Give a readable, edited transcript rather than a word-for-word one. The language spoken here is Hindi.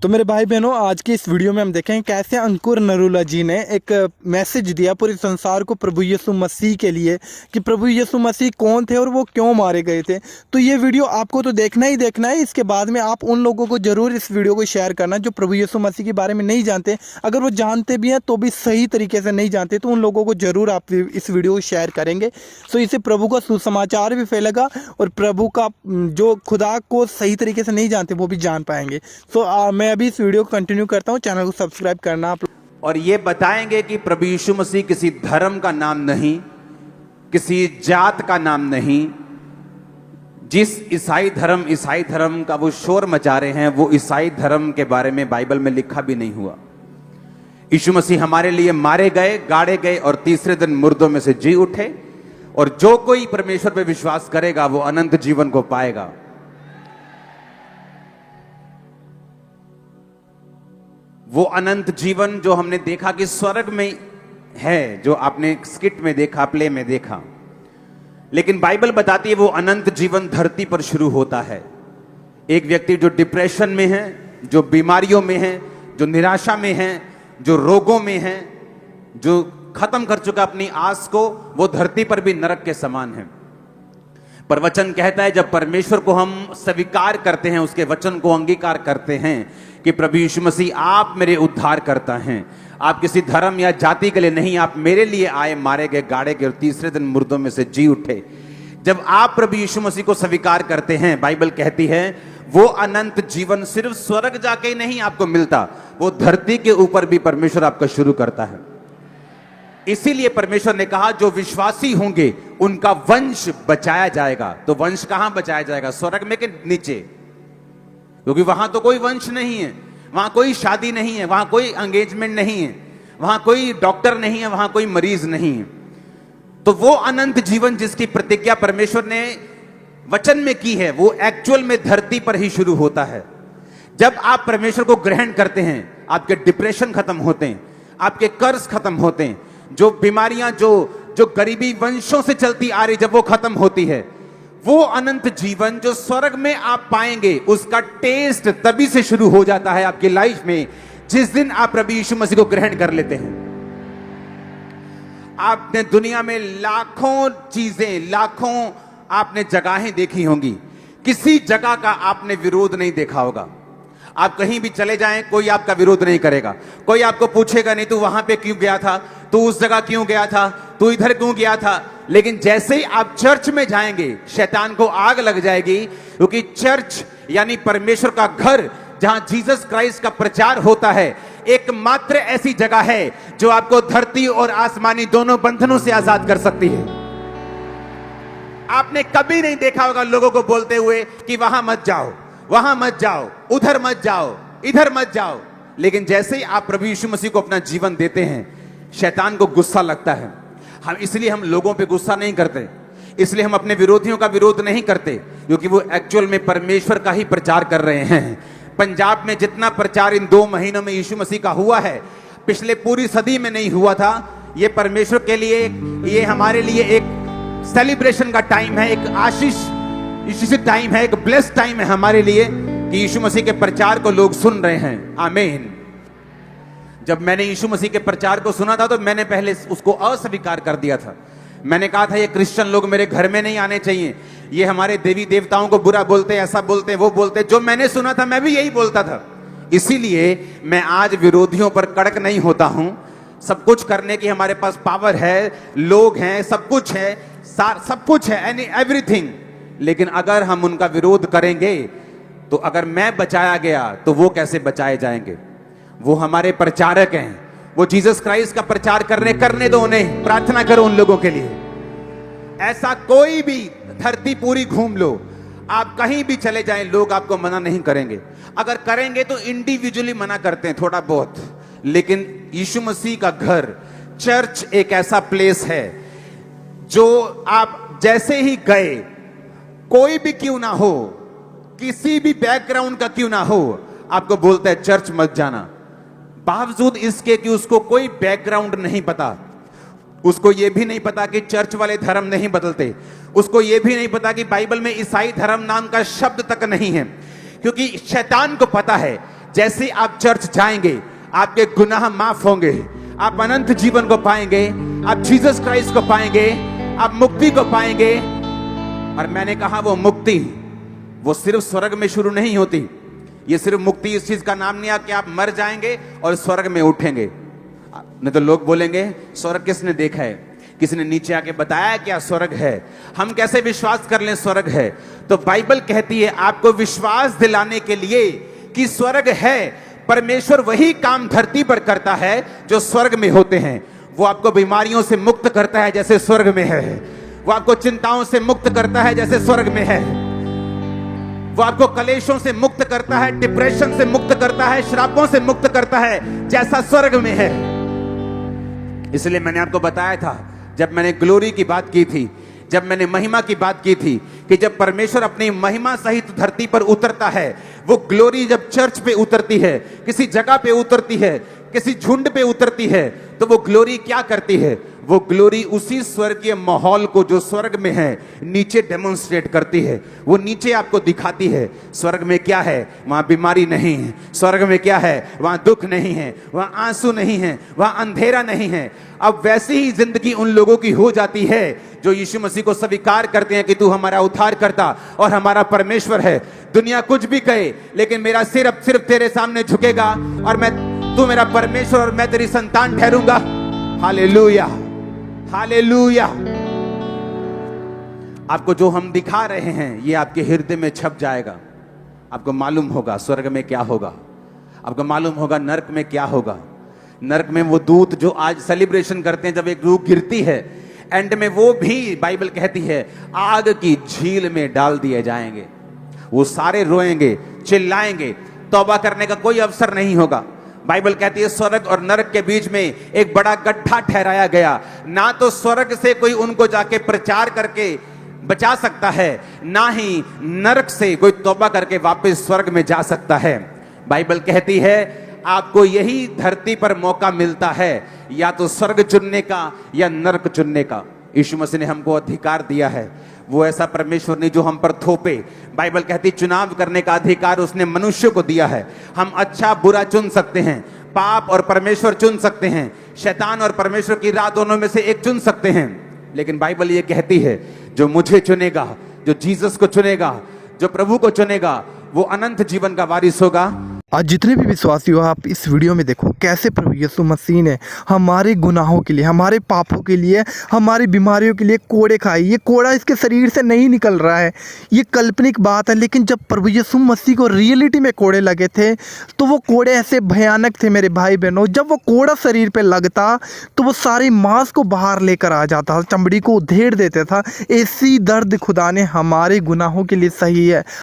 तो मेरे भाई बहनों, आज की इस वीडियो में हम देखेंगे कैसे अंकुर नरूला जी ने एक मैसेज दिया पूरे संसार को प्रभु यीशु मसीह के लिए कि प्रभु यीशु मसीह कौन थे और वो क्यों मारे गए थे। तो ये वीडियो आपको तो देखना ही देखना है। इसके बाद में आप उन लोगों को ज़रूर इस वीडियो को शेयर करना जो प्रभु यीशु मसीह के बारे में नहीं जानते। अगर वो जानते भी हैं तो भी सही तरीके से नहीं जानते, तो उन लोगों को ज़रूर आप इस वीडियो को शेयर करेंगे। सो इससे प्रभु का सुसमाचार भी फैलेगा और प्रभु का जो खुदा को सही तरीके से नहीं जानते वो भी जान पाएंगे। सो मैं अभी इस वीडियो को कंटिन्यू करता हूँ। चैनल को सब्सक्राइब करना आप। और ये बताएंगे कि प्रभु यीशु मसीह किसी धर्म का नाम नहीं, किसी जात का नाम नहीं। जिस ईसाई धर्म का वो शोर मचा रहे हैं, वो ईसाई धर्म के बारे में बाइबल में लिखा भी नहीं हुआ। यीशु मसीह हमारे लिए मारे गए, गाड़े गए और तीसरे दिन मुर्दों में से जी उठे, और जो कोई परमेश्वर पे विश्वास करेगा वो अनंत जीवन को पाएगा। वो अनंत जीवन जो हमने देखा कि स्वर्ग में है, जो आपने स्किट में देखा, प्ले में देखा, लेकिन बाइबल बताती है वो अनंत जीवन धरती पर शुरू होता है। एक व्यक्ति जो डिप्रेशन में है, जो बीमारियों में है, जो निराशा में है, जो रोगों में है, जो खत्म कर चुका अपनी आस को, वो धरती पर भी नरक के समान है। पर वचन कहता है जब परमेश्वर को हम स्वीकार करते हैं, उसके वचन को अंगीकार करते हैं कि प्रभु यीशु मसीह आप मेरे उद्धार करता हैं, आप किसी धर्म या जाति के लिए नहीं, आप मेरे लिए आए, मारे गए, गाड़े गए और तीसरे दिन मुर्दों में से जी उठे। जब आप प्रभु यीशु मसीह को स्वीकार करते हैं, बाइबल कहती है वो अनंत जीवन सिर्फ स्वर्ग जाके ही नहीं आपको मिलता, वो धरती के ऊपर भी परमेश्वर आपका शुरू करता है। इसीलिए परमेश्वर ने कहा जो विश्वासी होंगे उनका वंश बचाया जाएगा। तो वंश कहां बचाया जाएगा, स्वर्ग में कि नीचे? क्योंकि वहां तो कोई वंश नहीं है, वहां कोई शादी नहीं है, वहां कोई एंगेजमेंट नहीं है, वहां कोई डॉक्टर नहीं है, वहां कोई मरीज नहीं है। तो वो अनंत जीवन जिसकी प्रतिज्ञा परमेश्वर ने वचन में की है, वो एक्चुअल में धरती पर ही शुरू होता है। जब आप परमेश्वर को ग्रहण करते हैं, आपके डिप्रेशन खत्म होते हैं, आपके कर्ज खत्म होते हैं, जो बीमारियां, जो गरीबी वंशों से चलती आ रही, जब वो खत्म होती है, वो अनंत जीवन जो स्वर्ग में आप पाएंगे, उसका टेस्ट तभी से शुरू हो जाता है आपकी लाइफ में जिस दिन आप प्रभु यीशु मसीह को ग्रहण कर लेते हैं। आपने दुनिया में लाखों चीजें, लाखों आपने जगहें देखी होंगी, किसी जगह का आपने विरोध नहीं देखा होगा। आप कहीं भी चले जाएं, कोई आपका विरोध नहीं करेगा, कोई आपको पूछेगा नहीं तू वहां पे क्यों गया था, तू उस जगह क्यों गया था, तू इधर क्यों गया था। लेकिन जैसे ही आप चर्च में जाएंगे, शैतान को आग लग जाएगी, क्योंकि चर्च यानी परमेश्वर का घर, जहां जीसस क्राइस्ट का प्रचार होता है, एकमात्र ऐसी जगह है जो आपको धरती और आसमानी दोनों बंधनों से आजाद कर सकती है। आपने कभी नहीं देखा होगा लोगों को बोलते हुए कि वहां मत जाओ, वहां मत जाओ, उधर मत जाओ, इधर मत जाओ। लेकिन जैसे ही आप प्रभु यीशु मसीह को अपना जीवन देते हैं, शैतान को गुस्सा लगता है। इसलिए हम लोगों पे गुस्सा नहीं करते, इसलिए हम अपने विरोधियों का विरोध नहीं करते, क्योंकि वो एक्चुअल में परमेश्वर का ही प्रचार कर रहे हैं। पंजाब में जितना प्रचार इन 2 महीनों में यीशु मसीह का हुआ है, पिछले पूरी सदी में नहीं हुआ था। ये परमेश्वर के लिए, ये हमारे लिए एक सेलिब्रेशन का टाइम है, एक आशीष टाइम है, एक ब्लेस्ड टाइम है हमारे लिए कि यीशु मसीह के प्रचार को लोग सुन रहे हैं। आमीन। जब मैंने यीशु मसीह के प्रचार को सुना था तो मैंने पहले उसको अस्वीकार कर दिया था। मैंने कहा था ये क्रिश्चियन लोग मेरे घर में नहीं आने चाहिए, ये हमारे देवी देवताओं को बुरा बोलते हैं, ऐसा बोलते हैं, वो बोलते हैं। जो मैंने सुना था मैं भी यही बोलता था। इसीलिए मैं आज विरोधियों पर कड़क नहीं होता हूं। सब कुछ करने की हमारे पास पावर है, लोग हैं, सब कुछ है, सब कुछ है, एवरीथिंग। लेकिन अगर हम उनका विरोध करेंगे तो अगर मैं बचाया गया तो वो कैसे बचाए जाएंगे? वो हमारे प्रचारक हैं, वो जीसस क्राइस्ट का प्रचार करने दो उन्हें, प्रार्थना करो उन लोगों के लिए। ऐसा कोई भी धरती पूरी घूम लो, आप कहीं भी चले जाएं, लोग आपको मना नहीं करेंगे। अगर करेंगे तो इंडिविजुअली मना करते हैं थोड़ा बहुत, लेकिन यीशु मसीह का घर, चर्च एक ऐसा प्लेस है जो आप जैसे ही गए, कोई भी क्यों ना हो, किसी भी बैकग्राउंड का क्यों ना हो, आपको बोलता है चर्च मत जाना। बावजूद इसके कि उसको कोई बैकग्राउंड नहीं पता, उसको यह भी नहीं पता कि चर्च वाले धर्म नहीं बदलते, उसको यह भी नहीं पता कि बाइबल में ईसाई धर्म नाम का शब्द तक नहीं है, क्योंकि शैतान को पता है जैसे आप चर्च जाएंगे आपके गुनाह माफ होंगे, आप अनंत जीवन को पाएंगे, आप जीसस क्राइस्ट को पाएंगे, आप मुक्ति को पाएंगे। और मैंने कहा वो मुक्ति वो सिर्फ स्वर्ग में शुरू नहीं होती। ये सिर्फ मुक्ति इस चीज का नाम नहीं है कि आप मर जाएंगे और स्वर्ग में उठेंगे। नहीं तो लोग बोलेंगे स्वर्ग किसने देखा है, किसी ने नीचे आके बताया क्या स्वर्ग है, हम कैसे विश्वास कर लें स्वर्ग है। तो बाइबल कहती है आपको विश्वास दिलाने के लिए कि स्वर्ग है। परमेश्वर वही काम धरती पर करता है जो स्वर्ग में होते हैं। वो आपको बीमारियों से मुक्त करता है जैसे स्वर्ग में है, वो आपको चिंताओं से मुक्त करता है जैसे स्वर्ग में है, वो आपको कलेशों से मुक्त करता है, डिप्रेशन से मुक्त करता है, श्रापों से मुक्त करता है जैसा स्वर्ग में है। इसलिए मैंने आपको बताया था जब मैंने ग्लोरी की बात की थी, जब मैंने महिमा की बात की थी कि जब परमेश्वर अपनी महिमा सहित धरती पर उतरता है, वो ग्लोरी जब चर्च पे उतरती है, किसी जगह पे उतरती है, किसी झुंड पे उतरती है, तो वो ग्लोरी क्या करती है, वो ग्लोरी उसी स्वर्गीय माहौल को जो स्वर्ग में है नीचे डेमोन्स्ट्रेट करती है। वो नीचे आपको दिखाती है स्वर्ग में क्या है, वहां बीमारी नहीं है, स्वर्ग में क्या है, वहां दुख नहीं है, वहां आंसू नहीं है, वहां अंधेरा नहीं है। अब वैसी ही जिंदगी उन लोगों की हो जाती है जो यीशु मसीह को स्वीकार करते हैं कि तू हमारा उद्धार करता और हमारा परमेश्वर है। दुनिया कुछ भी कहे लेकिन मेरा सिर अब सिर्फ तेरे सामने झुकेगा और तू मेरा परमेश्वर और मैं तेरी संतान ठहरूंगा। Hallelujah, hallelujah. आपको जो हम दिखा रहे हैं ये आपके हृदय में छप जाएगा। आपको मालूम होगा स्वर्ग में क्या होगा, आपको मालूम होगा नरक में क्या होगा। नरक में वो दूत जो आज सेलिब्रेशन करते हैं, जब एक रूह गिरती है एंड में वो भी बाइबल कहती है आग की झील में डाल दिए जाएंगे। वो सारे रोएंगे, चिल्लाएंगे, तौबा करने का कोई अवसर नहीं होगा। बाइबल कहती है स्वर्ग और नरक के बीच में एक बड़ा गड्ढा ठहराया गया। ना तो स्वर्ग से कोई उनको जाके प्रचार करके बचा सकता है, ना ही नरक से कोई तौबा करके वापस स्वर्ग में जा सकता है। बाइबल कहती है आपको यही धरती पर मौका मिलता है, या तो स्वर्ग चुनने का या नरक चुनने का। यीशु मसीह ने हमको अधिकार दिया है, वो ऐसा परमेश्वर नहीं जो हम पर थोपे। बाइबल कहती चुनाव करने का अधिकार उसने मनुष्य को दिया है। हम अच्छा बुरा चुन सकते हैं, पाप और परमेश्वर चुन सकते हैं, शैतान और परमेश्वर की राह दोनों में से एक चुन सकते हैं। लेकिन बाइबल ये कहती है जो मुझे चुनेगा, जो जीसस को चुनेगा, जो प्रभु को चुनेगा, वो अनंत जीवन का वारिस होगा। आज जितने भी विश्वासी हो आप इस वीडियो में देखो कैसे प्रभु यीशु मसीह ने हमारे गुनाहों के लिए, हमारे पापों के लिए, हमारी बीमारियों के लिए कोड़े खाए। ये कोड़ा इसके शरीर से नहीं निकल रहा है, ये काल्पनिक बात है। लेकिन जब प्रभु यीशु मसीह को रियलिटी में कोड़े लगे थे तो वो कोड़े ऐसे भयानक थे मेरे भाई बहनों। जब वो कोड़ा शरीर पे लगता तो वो सारे मांस को बाहर लेकर आ जाता था, चमड़ी को उधेड़ देता था। ऐसी दर्द खुदा ने हमारे गुनाहों के लिए सही है,